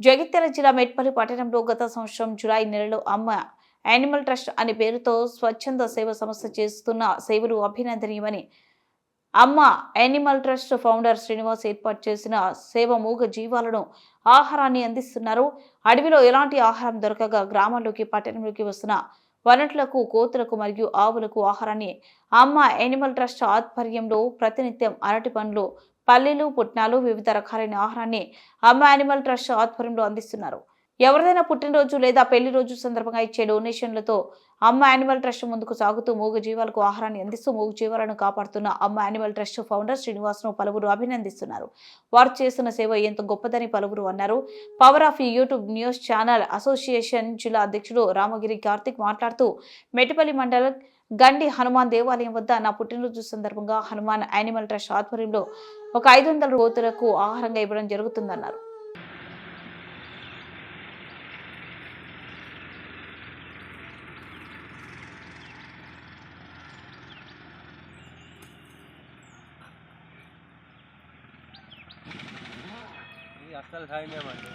జగిత్యాల జిల్లా మెట్పల్లి పట్టణంలో గత సంవత్సరం జులై నెలలో అమ్మ యానిమల్ ట్రస్ట్ అనే పేరుతో స్వచ్ఛంద సేవ సంస్థ చేస్తున్న సేవలు అభినందనీయమని అమ్మ యానిమల్ ట్రస్ట్ ఫౌండర్ శ్రీనివాస్ ఏర్పాటు చేసిన సేవ మూగ జీవాలను ఆహారాన్ని అందిస్తున్నారు. అడవిలో ఎలాంటి ఆహారం దొరకగా గ్రామాల్లోకి పట్టణంలోకి వస్తున్న వనట్లకు, కోతులకు మరియు ఆవులకు ఆహారాన్ని అమ్మ యానిమల్ ట్రస్ట్ ఆధ్వర్యంలో ప్రతినిత్యం అరటి పండ్లు, పల్లీలు, పుట్నాలు, వివిధ రకాలైన ఆహారాన్ని అమ్మ యానిమల్ ట్రస్ట్ ఆధ్వర్యంలో అందిస్తున్నారు. ఎవరిదైనా పుట్టినరోజు లేదా పెళ్లి రోజు సందర్భంగా ఇచ్చే డొనేషన్లతో అమ్మ యానిమల్ ట్రస్ట్ ముందుకు సాగుతూ మూగ జీవాలకు ఆహారాన్ని అందిస్తూ మూగ జీవాలను కాపాడుతున్న అమ్మ యానిమల్ ట్రస్ట్ ఫౌండర్ శ్రీనివాస్ను పలువురు అభినందిస్తున్నారు. వారు చేస్తున్న సేవ ఎంతో గొప్పదని పలువురు అన్నారు. Power of YouTube news channel association జిల్లా అధ్యక్షుడు రామగిరి కార్తిక్ మాట్లాడుతూ మెట్పల్లి మండలం గండి హనుమాన్ దేవాలయం వద్ద నా పుట్టినరోజు సందర్భంగా హనుమాన్ యానిమల్ ట్రస్ట్ ఆధ్వర్యంలో ఒక 500 కోతులకు ఆహారంగా ఇవ్వడం జరుగుతుందన్నారు. అసలు ఖాయమేమండి.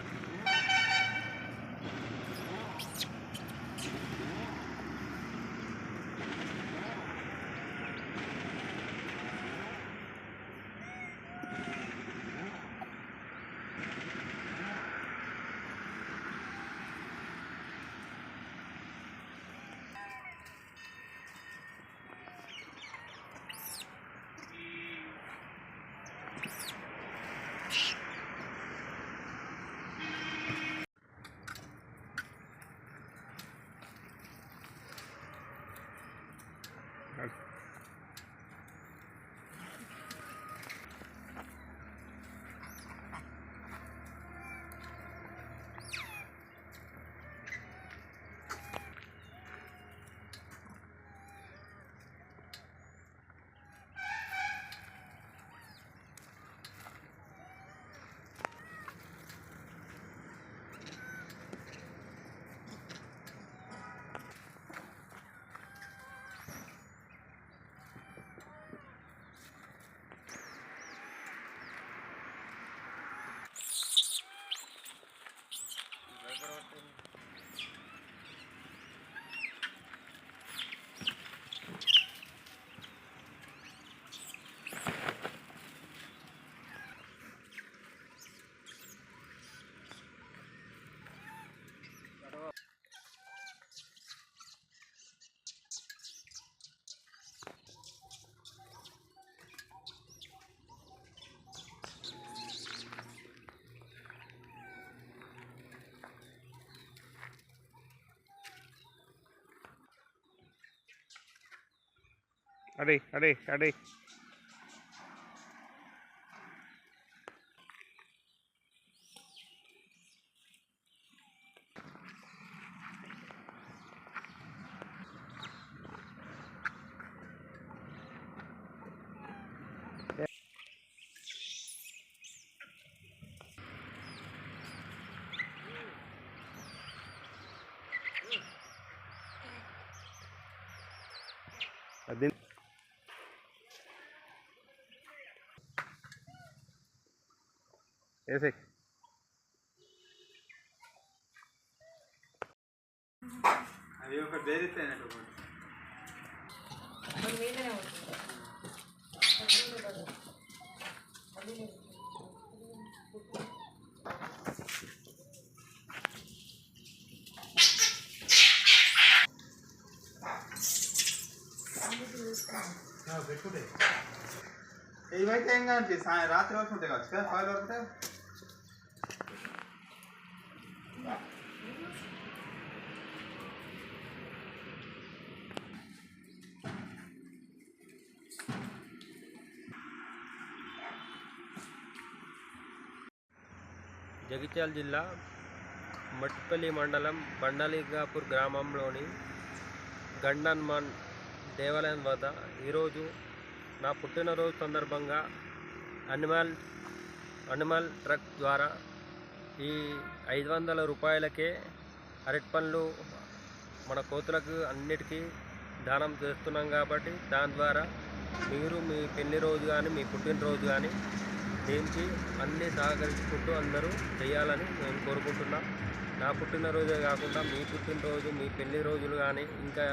అడే అడే అడే అది ऐसे అవి ఒక బేరితేనట్టు పెట్టుకుంటే ఇవైతే ఏం కాదు రాత్రి వరకు ఉంటాయి కావచ్చు కదా 5 వరకు ఉంటాయి. జగిత్యాల జిల్లా మట్పల్లి మండలం బండలింగాపూర్ గ్రామంలోని గండన్మాన్ దేవాలయం వద్ద ఈరోజు నా పుట్టినరోజు సందర్భంగా అనిమల్ ట్రక్ ద్వారా ఈ 500 రూపాయలకే అరటి పండ్లు మన కోతులకు అన్నిటికీ దానం చేస్తున్నాం. కాబట్టి దాని ద్వారా మీరు మీ పెళ్లి రోజు కానీ మీ పుట్టినరోజు కానీ దీనికి అన్నీ సహకరించుకుంటూ అందరూ చేయాలని నేను కోరుకుంటున్నా. నా పుట్టినరోజే కాకుండా మీ పుట్టినరోజు, మీ పెళ్లి రోజులు కానీ ఇంకా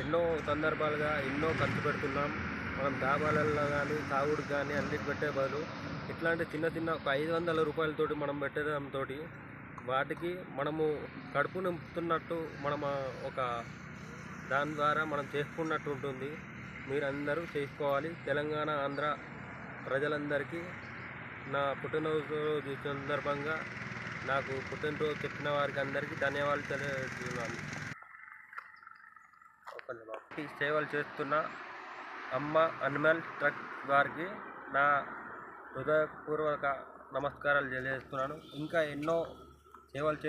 ఎన్నో సందర్భాలుగా ఎన్నో ఖర్చు పెడుతున్నాం. మనం డాబాలలో కానీ తాగుడుకి కానీ అన్నిటి పెట్టే బదులు ఇట్లాంటి చిన్న చిన్న ఒక 500 రూపాయలతోటి మనం పెట్టడంతో వాటికి మనము కడుపు నింపుతున్నట్టు మనం ఒక దాని ద్వారా మనం చేసుకున్నట్టు ఉంటుంది. మీరందరూ చేసుకోవాలి. తెలంగాణ, ఆంధ్ర ప్రజలందరికీ నా పుట్టినరోజు సందర్భంగా నాకు పుట్టినరోజు చెప్పిన వారికి అందరికీ ధన్యవాదాలు తెలియజేస్తున్నాను. ఈ సేవలు చేస్తున్న అమ్మ అనిమల్ ట్రక్ వారికి నా హృదయపూర్వక నమస్కారాలు తెలియజేస్తున్నాను. ఇంకా ఎన్నో సేవలు